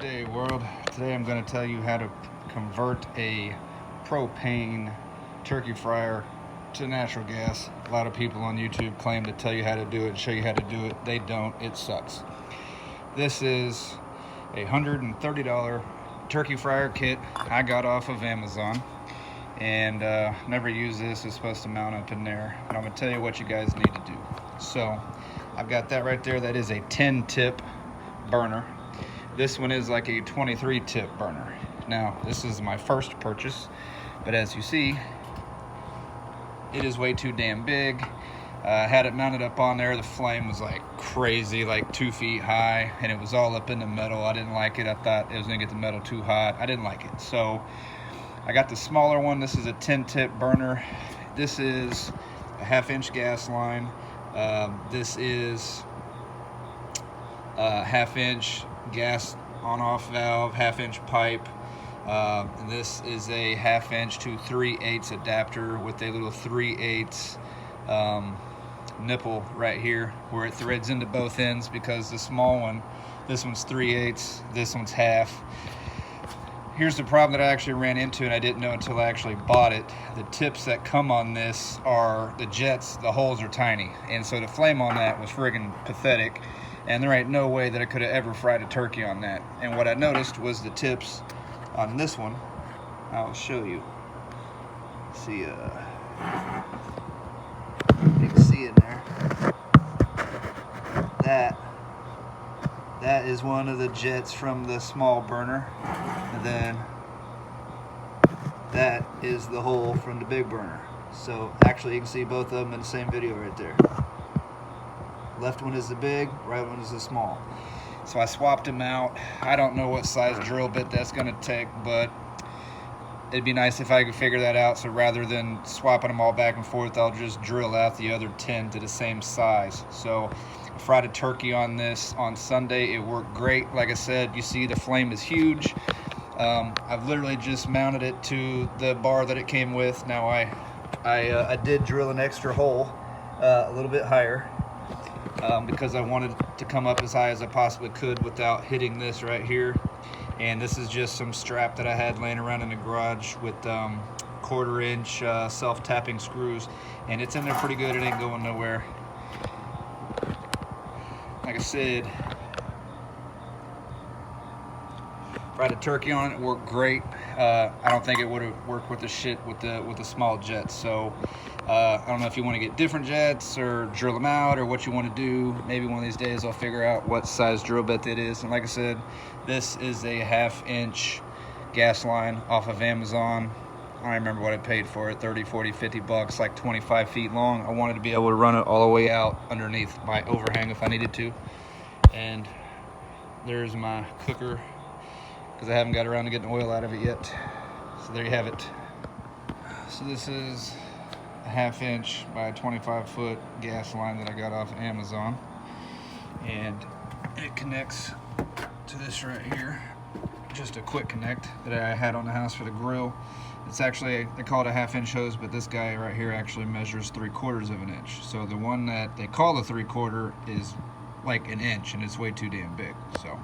Day world. Today I'm going to tell you how to convert a propane turkey fryer to natural gas. A lot of people on YouTube claim to tell you how to do it, show you how to do it. They don't. It sucks. This is a $130 turkey fryer kit I got off of Amazon, and never used this. It's supposed to mount up in there, and I'm going to tell you what you guys need to do. So I've got that right there. That is a 10 tip burner. This one is like a 23 tip burner. Now, this is my first purchase, but as you see, it is way too damn big. Had it mounted up on there, the flame was like crazy, like 2 feet high, and it was all up in the metal. I didn't like it. I thought it was gonna get the metal too hot. I didn't like it. So I got the smaller one. This is a 10 tip burner. This is a 1/2-inch gas line. This is a 1/2-inch gas on-off valve, 1/2-inch pipe. And this is a 1/2-inch to 3/8 adapter with a little 3/8 nipple right here where it threads into both ends, because the small one, this one's 3/8, this one's 1/2. Here's the problem that I actually ran into, and I didn't know until I actually bought it. The tips that come on this are the jets, the holes are tiny, and so the flame on that was friggin' pathetic, and there ain't no way that I could have ever fried a turkey on that. And what I noticed was the tips on this one. I'll show you. See, you can see in there. That is one of the jets from the small burner, and then that is the hole from the big burner. So actually, you can see both of them in the same video right there. Left one is the big, right one is the small. So I swapped them out. I don't know what size drill bit that's gonna take, but it'd be nice if I could figure that out. So rather than swapping them all back and forth, I'll just drill out the other 10 to the same size. So I fried a turkey on this on Sunday. It worked great. Like I said, you see the flame is huge. I've literally just mounted it to the bar that it came with. Now I did drill an extra hole a little bit higher, because I wanted to come up as high as I possibly could without hitting this right here. And this is just some strap that I had laying around in the garage with 1/4-inch self-tapping screws, and it's in there pretty good. It ain't going nowhere. Like I said, fried a turkey on it. It worked great. I don't think it would have worked with the small jets. So I don't know if you want to get different jets or drill them out or what you want to do. Maybe one of these days I'll figure out what size drill bit it is. And like I said, this is a 1/2-inch gas line off of Amazon. I don't remember what I paid for it, 30, 40, 50 bucks, like 25 feet long. I wanted to be able to run it all the way out underneath my overhang if I needed to. And there's my cooker, because I haven't got around to getting oil out of it yet. So there you have it. So this is a 1/2-inch by 25-foot gas line that I got off Amazon, and it connects to this right here. Just a quick connect that I had on the house for the grill. It's actually, they call it a 1/2-inch hose, but this guy right here actually measures 3/4 of an inch. So the one that they call the 3/4 is like an inch, and it's way too damn big. So